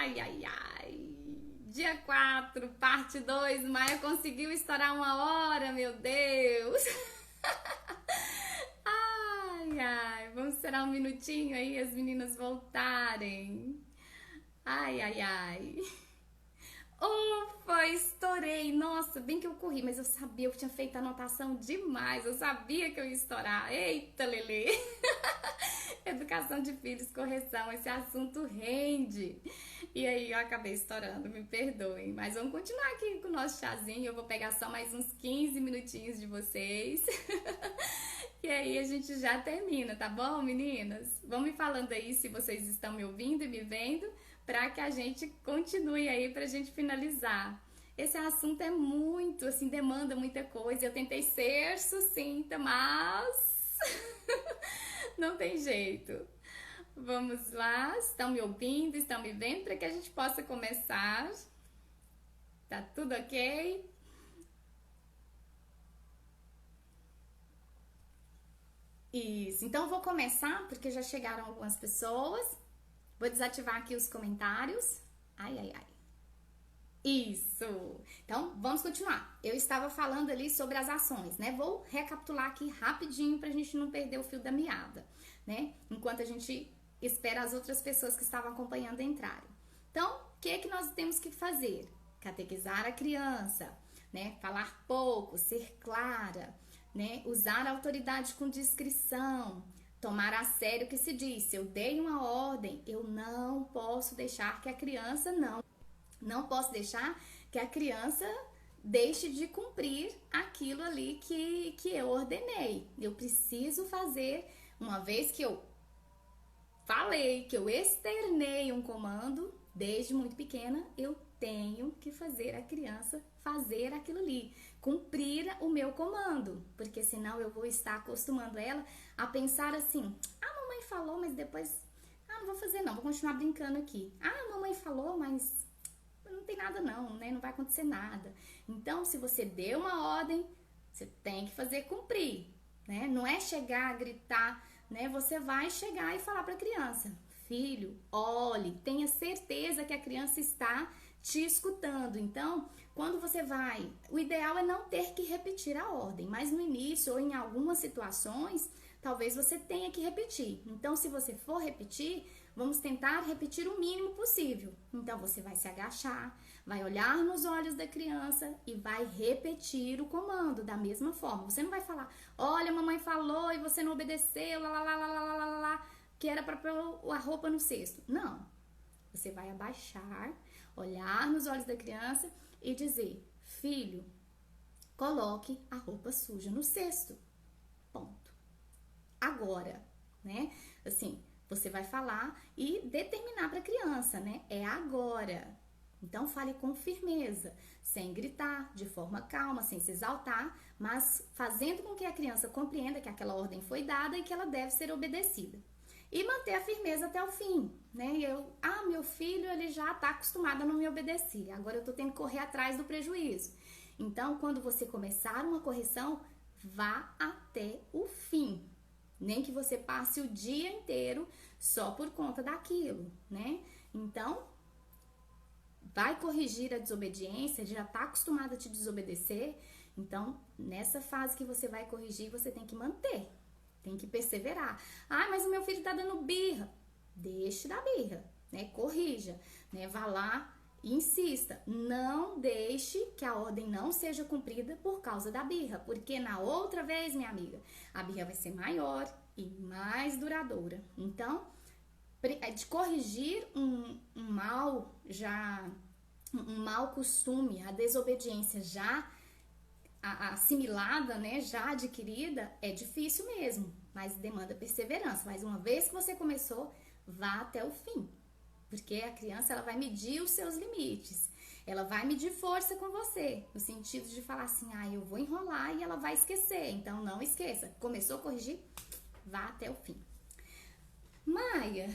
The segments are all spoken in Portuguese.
Ai, ai, ai. Dia 4, parte 2. Maia conseguiu estourar 1 hora, meu Deus. Ai, ai. Vamos esperar um minutinho aí as meninas voltarem. Ai, ai, ai. Ufa, estourei. Nossa, bem que eu corri, mas eu sabia, eu tinha feito anotação demais. Eu sabia que eu ia estourar. Eita, Lelê. Educação de filhos, correção, esse assunto rende. E aí eu acabei estourando, me perdoem. Mas vamos continuar aqui com o nosso chazinho. Eu vou pegar só mais uns 15 minutinhos de vocês. E aí a gente já termina, tá bom, meninas? Vão me falando aí se vocês estão me ouvindo e me vendo, para que a gente continue aí pra gente finalizar. Esse assunto é muito, assim, demanda muita coisa. Eu tentei ser sucinta, mas não tem jeito. Vamos lá, estão me ouvindo, estão me vendo para que a gente possa começar. Tá tudo ok? Isso, então eu vou começar porque já chegaram algumas pessoas. Vou desativar aqui os comentários. Ai, ai, ai. Isso! Então, vamos continuar. Eu estava falando ali sobre as ações, né? Vou recapitular aqui rapidinho pra gente não perder o fio da meada, né? Enquanto a gente espera as outras pessoas que estavam acompanhando entrarem. Então, o que é que nós temos que fazer? Catequizar a criança, né? Falar pouco, ser clara, né? Usar a autoridade com discrição, tomar a sério o que se diz. Se eu dei uma ordem, eu não posso deixar que a criança não posso deixar que a criança deixe de cumprir aquilo ali que eu ordenei. Eu preciso fazer, uma vez que eu falei, que eu externei um comando, desde muito pequena, eu tenho que fazer a criança fazer aquilo ali, cumprir o meu comando, porque senão eu vou estar acostumando ela a pensar assim: a mamãe falou, mas depois, não vou fazer não, vou continuar brincando aqui. A mamãe falou, mas não tem nada não, né? Não vai acontecer nada. Então, se você deu uma ordem, você tem que fazer cumprir, né? Não é chegar a gritar, né? Você vai chegar e falar para a criança: filho, olhe, tenha certeza que a criança está te escutando. Então, quando você vai, o ideal é não ter que repetir a ordem, mas no início ou em algumas situações, talvez você tenha que repetir. Então, se você for repetir, vamos tentar repetir o mínimo possível. Então, você vai se agachar, vai olhar nos olhos da criança e vai repetir o comando da mesma forma. Você não vai falar: olha, a mamãe falou e você não obedeceu, lá, que era para pôr a roupa no cesto. Não. Você vai abaixar, olhar nos olhos da criança e dizer: filho, coloque a roupa suja no cesto. Ponto. Agora, né? Assim, você vai falar e determinar para a criança, né? É agora. Então, fale com firmeza, sem gritar, de forma calma, sem se exaltar, mas fazendo com que a criança compreenda que aquela ordem foi dada e que ela deve ser obedecida. E manter a firmeza até o fim, né? Meu filho, ele já está acostumado a não me obedecer, agora eu tô tendo que correr atrás do prejuízo. Então, quando você começar uma correção, vá até o fim. Nem que você passe o dia inteiro só por conta daquilo, né? Então, vai corrigir a desobediência, já está acostumado a te desobedecer. Então, nessa fase que você vai corrigir, você tem que manter, tem que perseverar. Mas o meu filho está dando birra. Deixe da birra, né? Corrija, né? Vá lá e insista. Não deixe que a ordem não seja cumprida por causa da birra, porque na outra vez, minha amiga, a birra vai ser maior e mais duradoura. Então, de corrigir um mau costume, a desobediência já assimilada, né, já adquirida, é difícil mesmo, mas demanda perseverança. Mas uma vez que você começou, vá até o fim, porque a criança, ela vai medir os seus limites, ela vai medir força com você, no sentido de falar assim: eu vou enrolar e ela vai esquecer. Então não esqueça, começou a corrigir, vá até o fim. Maia,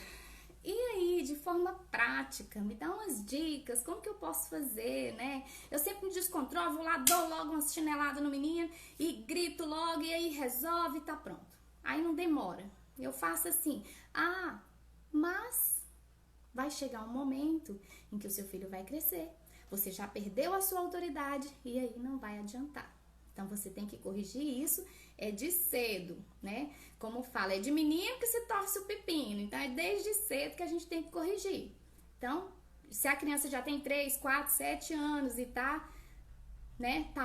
e aí, de forma prática, me dá umas dicas, como que eu posso fazer, né? Eu sempre me descontrolo, vou lá, dou logo uma chinelada no menino e grito logo, e aí resolve e tá pronto. Aí não demora. Eu faço assim: mas vai chegar um momento em que o seu filho vai crescer. Você já perdeu a sua autoridade e aí não vai adiantar. Então você tem que corrigir isso de cedo, né? Como fala, é de menino que se torce o pepino. Então é desde cedo que a gente tem que corrigir. Então, se a criança já tem 3, 4, 7 anos e tá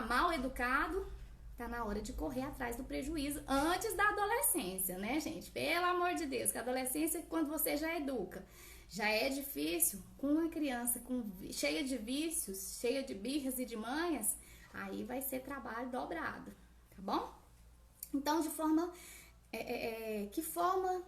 mal educado, tá na hora de correr atrás do prejuízo antes da adolescência, né, gente? Pelo amor de Deus, que a adolescência é quando você já educa. Já é difícil com uma criança cheia de vícios, cheia de birras e de manhas, aí vai ser trabalho dobrado, tá bom? Então, que forma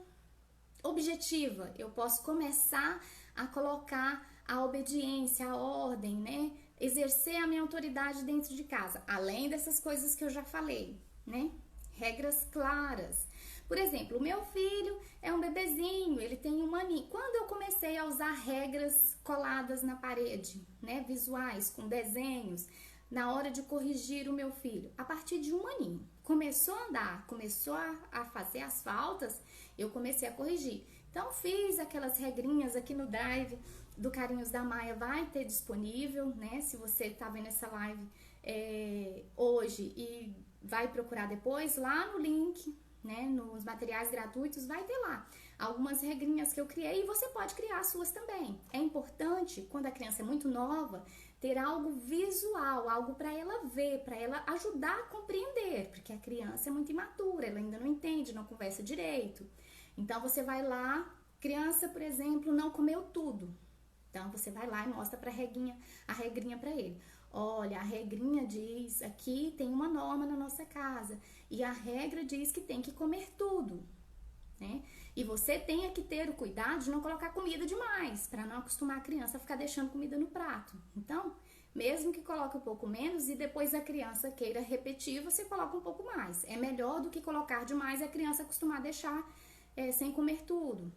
objetiva eu posso começar a colocar a obediência, a ordem, né? Exercer a minha autoridade dentro de casa, além dessas coisas que eu já falei, né? Regras claras. Por exemplo, o meu filho é um bebezinho, ele tem 1 aninho. Quando eu comecei a usar regras coladas na parede, né? Visuais, com desenhos, na hora de corrigir o meu filho, a partir de 1 aninho. Começou a andar, começou a fazer as faltas, eu comecei a corrigir. Então, fiz aquelas regrinhas aqui no Drive do Carinhos da Maia, vai ter disponível, né? Se você tá vendo essa live hoje e vai procurar depois, lá no link, né? Nos materiais gratuitos, vai ter lá algumas regrinhas que eu criei e você pode criar as suas também. É importante, quando a criança é muito nova, ter algo visual, algo para ela ver, para ela ajudar a compreender, porque a criança é muito imatura, ela ainda não entende, não conversa direito. Então, você vai lá, criança, por exemplo, não comeu tudo. Então, você vai lá e mostra a regrinha para ele. Olha, a regrinha diz, aqui tem uma norma na nossa casa, e a regra diz que tem que comer tudo, né? E você tem que ter o cuidado de não colocar comida demais, para não acostumar a criança a ficar deixando comida no prato. Então, mesmo que coloque um pouco menos e depois a criança queira repetir, você coloca um pouco mais. É melhor do que colocar demais e a criança acostumar a deixar sem comer tudo.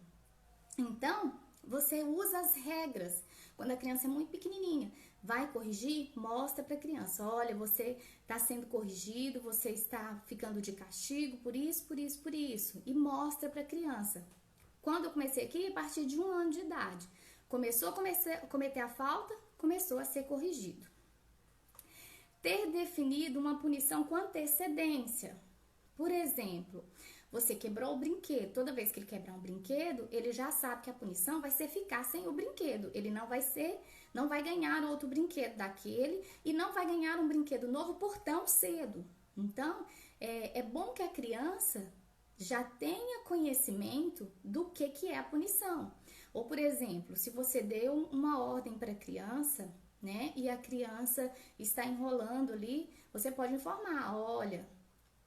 Então, você usa as regras. Quando a criança é muito pequenininha, vai corrigir, mostra para a criança. Olha, você está sendo corrigido, você está ficando de castigo por isso, por isso, por isso. E mostra para a criança. Quando eu comecei aqui, a partir de 1 ano de idade, começou a cometer a falta, começou a ser corrigido. Ter definido uma punição com antecedência. Por exemplo, você quebrou o brinquedo. Toda vez que ele quebrar um brinquedo, ele já sabe que a punição vai ser ficar sem o brinquedo. Ele não vai ganhar outro brinquedo daquele e não vai ganhar um brinquedo novo por tão cedo. Então, é bom que a criança já tenha conhecimento do que é a punição. Ou, por exemplo, se você deu uma ordem para a criança, né, e a criança está enrolando ali, você pode informar, olha,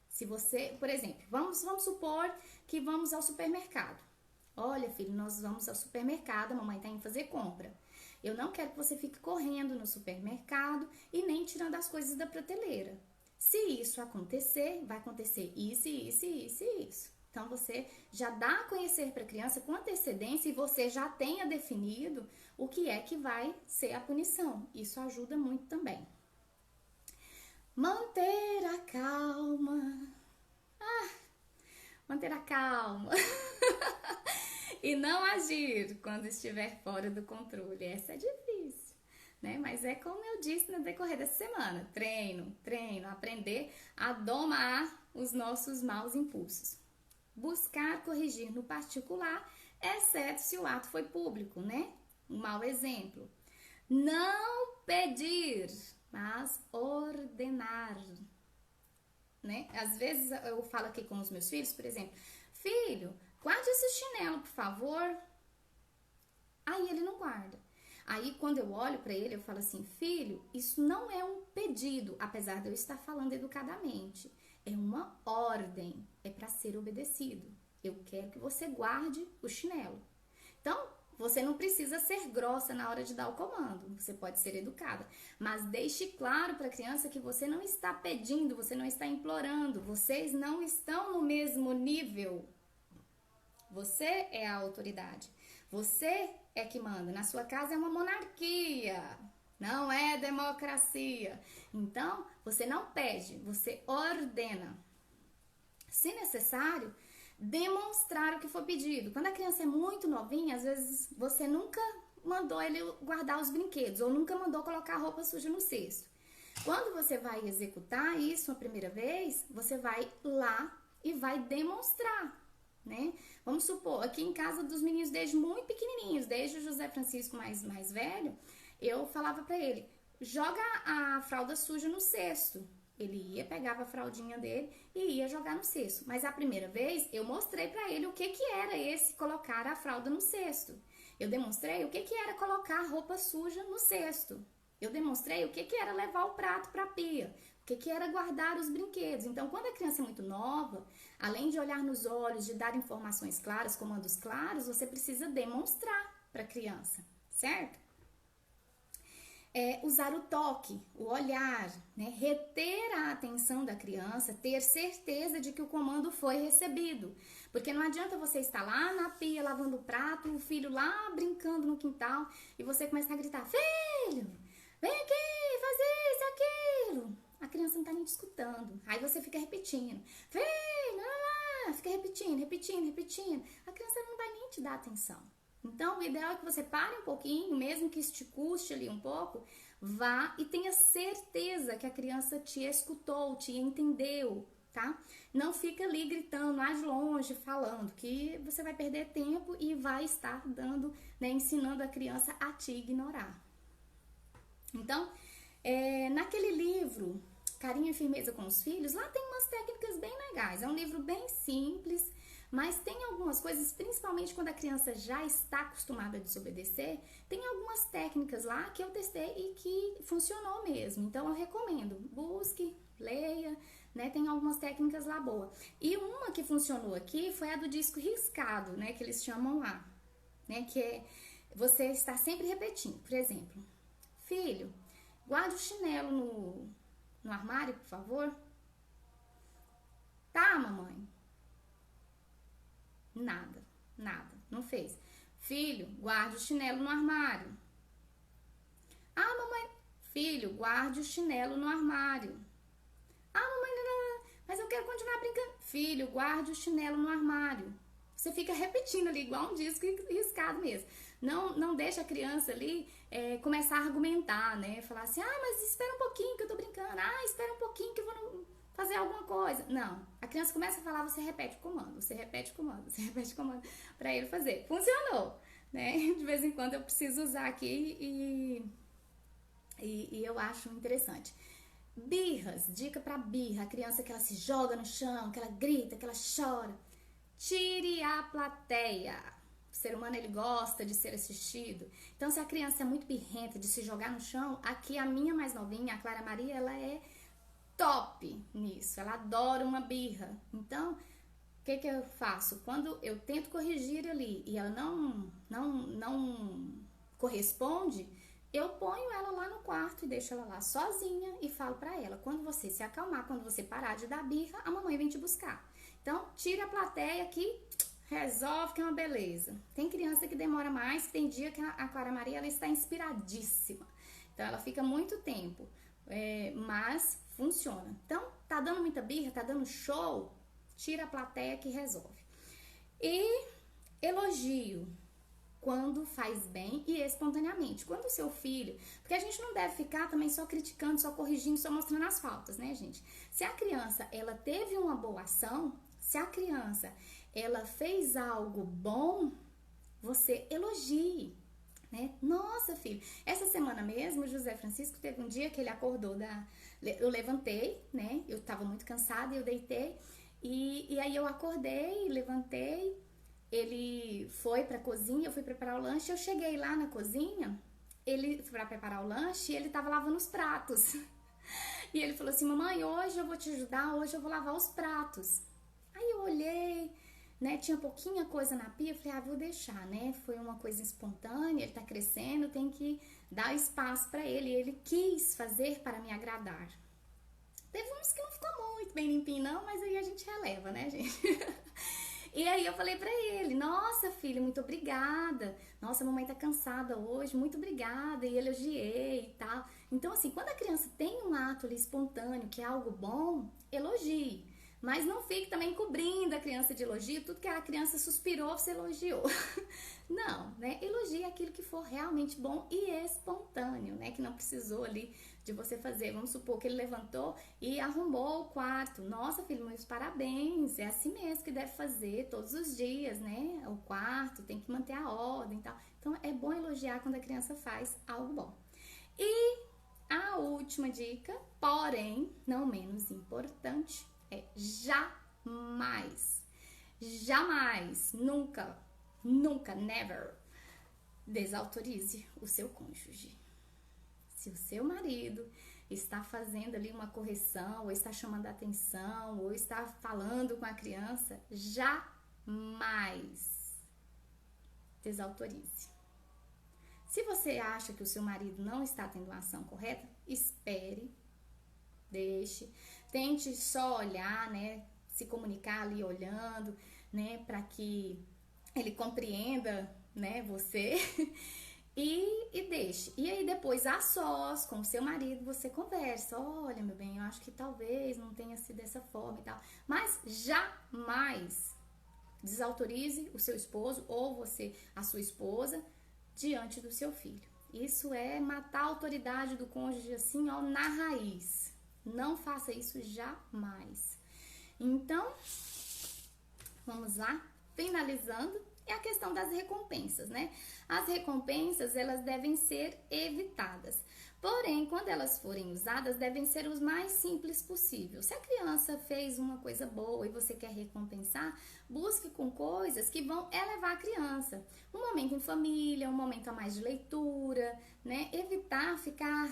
se você, por exemplo, vamos supor que vamos ao supermercado. Olha, filho, nós vamos ao supermercado, a mamãe está indo fazer compra. Eu não quero que você fique correndo no supermercado e nem tirando as coisas da prateleira. Se isso acontecer, vai acontecer isso, isso, isso e isso. Então, você já dá a conhecer para a criança com antecedência e você já tenha definido o que é que vai ser a punição. Isso ajuda muito também. Manter a calma. Manter a calma. E não agir quando estiver fora do controle. Essa é difícil, né? Mas é como eu disse no decorrer dessa semana. Treino, aprender a domar os nossos maus impulsos. Buscar corrigir no particular, exceto se o ato foi público, né? Um mau exemplo. Não pedir, mas ordenar, né? Às vezes eu falo aqui com os meus filhos, por exemplo, filho, guarde esse chinelo, por favor. Aí ele não guarda. Aí quando eu olho para ele, eu falo assim, filho, isso não é um pedido, apesar de eu estar falando educadamente. É uma ordem, é para ser obedecido. Eu quero que você guarde o chinelo. Então, você não precisa ser grossa na hora de dar o comando, você pode ser educada. Mas deixe claro para a criança que você não está pedindo, você não está implorando, vocês não estão no mesmo nível. Você é a autoridade, você é que manda. Na sua casa é uma monarquia, não é democracia. Então, você não pede, você ordena. Se necessário, demonstrar o que for pedido. Quando a criança é muito novinha, às vezes você nunca mandou ele guardar os brinquedos ou nunca mandou colocar a roupa suja no cesto. Quando você vai executar isso a primeira vez, você vai lá e vai demonstrar, né? Vamos supor, aqui em casa dos meninos desde muito pequenininhos, desde o José Francisco mais velho, eu falava pra ele, joga a fralda suja no cesto. Ele ia, pegava a fraldinha dele e ia jogar no cesto. Mas a primeira vez eu mostrei pra ele o que era esse colocar a fralda no cesto. Eu demonstrei o que era colocar a roupa suja no cesto. Eu demonstrei o que era levar o prato para a pia, o que era guardar os brinquedos. Então, quando a criança é muito nova, além de olhar nos olhos, de dar informações claras, comandos claros, você precisa demonstrar para a criança, certo? Usar o toque, o olhar, né? Reter a atenção da criança, ter certeza de que o comando foi recebido. Porque não adianta você estar lá na pia lavando o prato, o filho lá brincando no quintal e você começar a gritar, filho, vem aqui, fazer isso, aquilo. A criança não tá nem te escutando. Aí você fica repetindo, filho, lá, fica repetindo. A criança não vai nem te dar atenção. Então, o ideal é que você pare um pouquinho, mesmo que isso te custe ali um pouco, vá e tenha certeza que a criança te escutou, te entendeu, tá? Não fica ali gritando lá de longe, falando, que você vai perder tempo e vai estar dando, né, ensinando a criança a te ignorar. Então, naquele livro, Carinho e Firmeza com os Filhos, lá tem umas técnicas bem legais. É um livro bem simples, mas tem algumas coisas, principalmente quando a criança já está acostumada a desobedecer, tem algumas técnicas lá que eu testei e que funcionou mesmo. Então eu recomendo, busque, leia, né? Tem algumas técnicas lá boas. E uma que funcionou aqui foi a do disco riscado, né? Que eles chamam lá, né? Que é você está sempre repetindo. Por exemplo, filho, guarde o chinelo no armário, por favor. Tá, mamãe? Nada, não fez. Filho, guarde o chinelo no armário. Ah, mamãe. Filho, guarde o chinelo no armário. Ah, mamãe, não, mas eu quero continuar brincando. Filho, guarde o chinelo no armário. Você fica repetindo ali, igual um disco riscado mesmo. Não deixa a criança ali começar a argumentar, né? Falar assim, mas espera um pouquinho que eu tô brincando. Espera um pouquinho que eu vou fazer alguma coisa. Não, a criança começa a falar, você repete o comando para ele fazer. Funcionou, né? De vez em quando eu preciso usar aqui e eu acho interessante. Birras, dica para birra, a criança que ela se joga no chão, que ela grita, que ela chora. Tire a plateia. O ser humano, ele gosta de ser assistido. Então, se a criança é muito birrenta de se jogar no chão, aqui a minha mais novinha, a Clara Maria, ela é top nisso, ela adora uma birra. Então, o que eu faço? Quando eu tento corrigir ali e ela não corresponde, eu ponho ela lá no quarto e deixo ela lá sozinha e falo pra ela, quando você se acalmar, quando você parar de dar birra, a mamãe vem te buscar. Então, tira a plateia que resolve, que é uma beleza. Tem criança que demora mais, tem dia que a Clara Maria ela está inspiradíssima. Então, ela fica muito tempo, mas funciona. Então, tá dando muita birra, tá dando show, tira a plateia que resolve. E elogio, quando faz bem e espontaneamente. Quando o seu filho... Porque a gente não deve ficar também só criticando, só corrigindo, só mostrando as faltas, né, gente? Se a criança, ela teve uma boa ação, se a criança, ela fez algo bom, você elogie, né? Nossa, filho, essa semana mesmo, o José Francisco teve um dia que ele acordou eu levantei, né? Eu tava muito cansada e eu deitei. E aí eu acordei, levantei, ele foi pra cozinha, eu fui preparar o lanche, eu cheguei lá na cozinha, ele foi pra preparar o lanche e ele tava lavando os pratos. E ele falou assim, mamãe, hoje eu vou te ajudar, hoje eu vou lavar os pratos. Aí eu olhei, né, tinha pouquinha coisa na pia, eu falei, vou deixar, né, foi uma coisa espontânea, ele tá crescendo, tem que dar espaço pra ele, ele quis fazer para me agradar. Teve uns que não ficou muito bem limpinho não, mas aí a gente releva, né, gente? E aí eu falei pra ele, nossa filho, muito obrigada, nossa, a mamãe tá cansada hoje, muito obrigada, e elogiei e tal. Então assim, quando a criança tem um ato ali espontâneo, que é algo bom, elogie. Mas não fique também cobrindo a criança de elogio, tudo que a criança suspirou, você elogiou. Não, né? Elogie aquilo que for realmente bom e espontâneo, né? Que não precisou ali de você fazer. Vamos supor que ele levantou e arrumou o quarto. Nossa, filho, meus parabéns. É assim mesmo que deve fazer todos os dias, né? O quarto tem que manter a ordem e tal. Então, é bom elogiar quando a criança faz algo bom. E a última dica, porém não menos importante, é jamais, nunca, never desautorize o seu cônjuge. Se o seu marido está fazendo ali uma correção, ou está chamando a atenção, ou está falando com a criança, jamais desautorize. Se você acha que o seu marido não está tendo uma ação correta, espere, deixe, tente só olhar, né, se comunicar ali olhando, né, para que ele compreenda, né, você e deixe. E aí depois, a sós, com o seu marido, você conversa, olha, meu bem, eu acho que talvez não tenha sido dessa forma e tal, mas jamais desautorize o seu esposo ou você, a sua esposa, diante do seu filho. Isso é matar a autoridade do cônjuge assim, ó, na raiz. Não faça isso jamais. Então, vamos lá, finalizando, é a questão das recompensas, né? As recompensas, elas devem ser evitadas. Porém, quando elas forem usadas, devem ser os mais simples possível. Se a criança fez uma coisa boa e você quer recompensar, busque com coisas que vão elevar a criança. Um momento em família, um momento a mais de leitura, né? Evitar ficar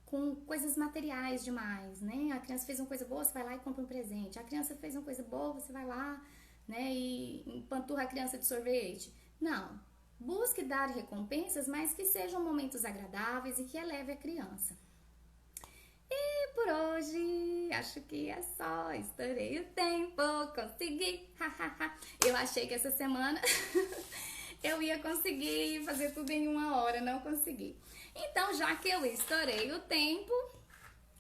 com coisas materiais demais, né? A criança fez uma coisa boa, você vai lá e compra um presente. A criança fez uma coisa boa, você vai lá, né, e empanturra a criança de sorvete. Não. Busque dar recompensas, mas que sejam momentos agradáveis e que eleve a criança. E por hoje, acho que é só. Estourei o tempo, consegui. Eu achei que essa semana eu ia conseguir fazer tudo em 1 hora, não consegui. Então, já que eu estourei o tempo,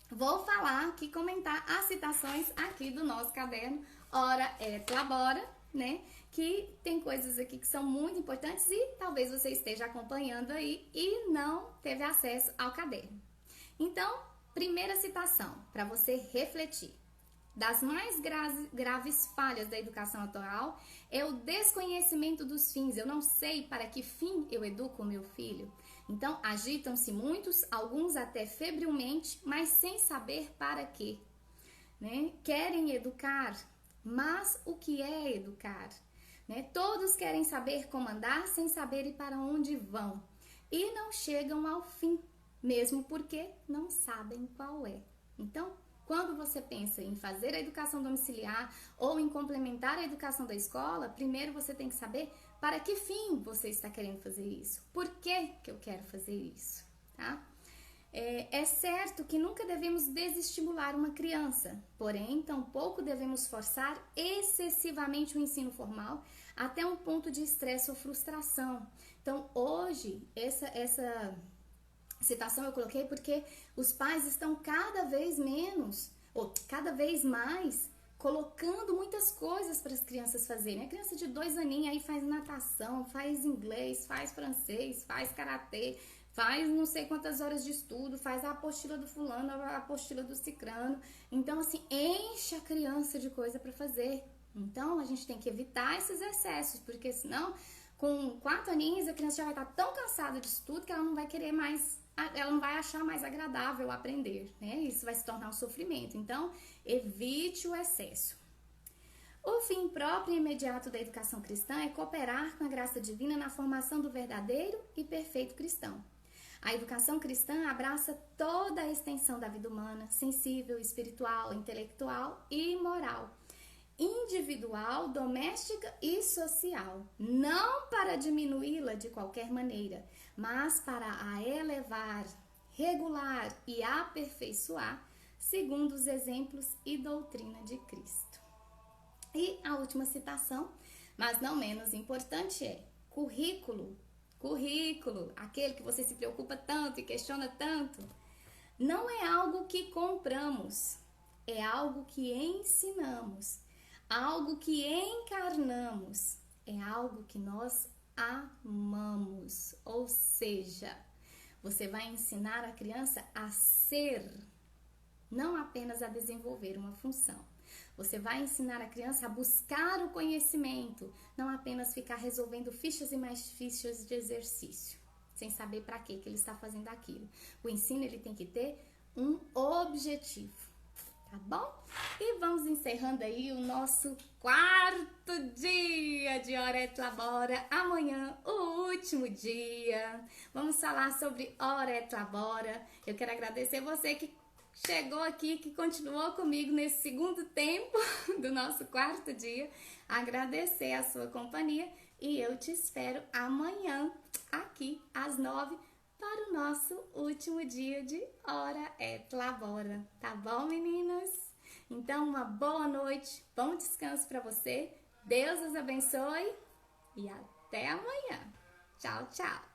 vou falar aqui, comentar as citações aqui do nosso caderno Ora et Labora, né? Que tem coisas aqui que são muito importantes e talvez você esteja acompanhando aí e não teve acesso ao caderno. Então, primeira citação, para você refletir. Das mais graves falhas da educação atual é o desconhecimento dos fins. Eu não sei para que fim eu educo o meu filho. Então, agitam-se muitos, alguns até febrilmente, mas sem saber para quê. Né? Querem educar, mas o que é educar? Né? Todos querem saber como andar sem saber ir para onde vão. E não chegam ao fim, mesmo porque não sabem qual é. Então, quando você pensa em fazer a educação domiciliar ou em complementar a educação da escola, primeiro você tem que saber para que fim você está querendo fazer isso. Por que eu quero fazer isso? Tá? É certo que nunca devemos desestimular uma criança, porém, tampouco devemos forçar excessivamente o ensino formal até um ponto de estresse ou frustração. Então, hoje, essa citação eu coloquei porque os pais estão cada vez menos, ou cada vez mais, colocando muitas coisas para as crianças fazerem. A criança de 2 aninhos aí faz natação, faz inglês, faz francês, faz karatê, faz não sei quantas horas de estudo, faz a apostila do fulano, a apostila do cicrano. Então, assim, enche a criança de coisa para fazer. Então, a gente tem que evitar esses excessos, porque senão, com 4 aninhos, a criança já vai estar tão cansada de estudo que ela não vai querer mais, ela não vai achar mais agradável aprender, né? Isso vai se tornar um sofrimento. Então, evite o excesso. O fim próprio e imediato da educação cristã é cooperar com a graça divina na formação do verdadeiro e perfeito cristão. A educação cristã abraça toda a extensão da vida humana, sensível, espiritual, intelectual e moral, individual, doméstica e social, não para diminuí-la de qualquer maneira, mas para a elevar, regular e aperfeiçoar, segundo os exemplos e doutrina de Cristo. E a última citação, mas não menos importante, é currículo, aquele que você se preocupa tanto e questiona tanto, não é algo que compramos, é algo que ensinamos, algo que encarnamos, é algo que nós amamos. Ou seja, você vai ensinar a criança a ser, não apenas a desenvolver uma função. Você vai ensinar a criança a buscar o conhecimento, não apenas ficar resolvendo fichas e mais fichas de exercício, sem saber para que ele está fazendo aquilo. O ensino ele tem que ter um objetivo, tá bom? E vamos encerrando aí o nosso 4º dia de Hora et Labora. Amanhã, o último dia. Vamos falar sobre Hora et Labora. Eu quero agradecer você que chegou aqui, que continuou comigo nesse segundo tempo do nosso 4º dia. Agradecer a sua companhia e eu te espero amanhã aqui às 9 para o nosso último dia de Hora et Labora. Tá bom, meninas? Então, uma boa noite, bom descanso para você. Deus os abençoe e até amanhã. Tchau, tchau.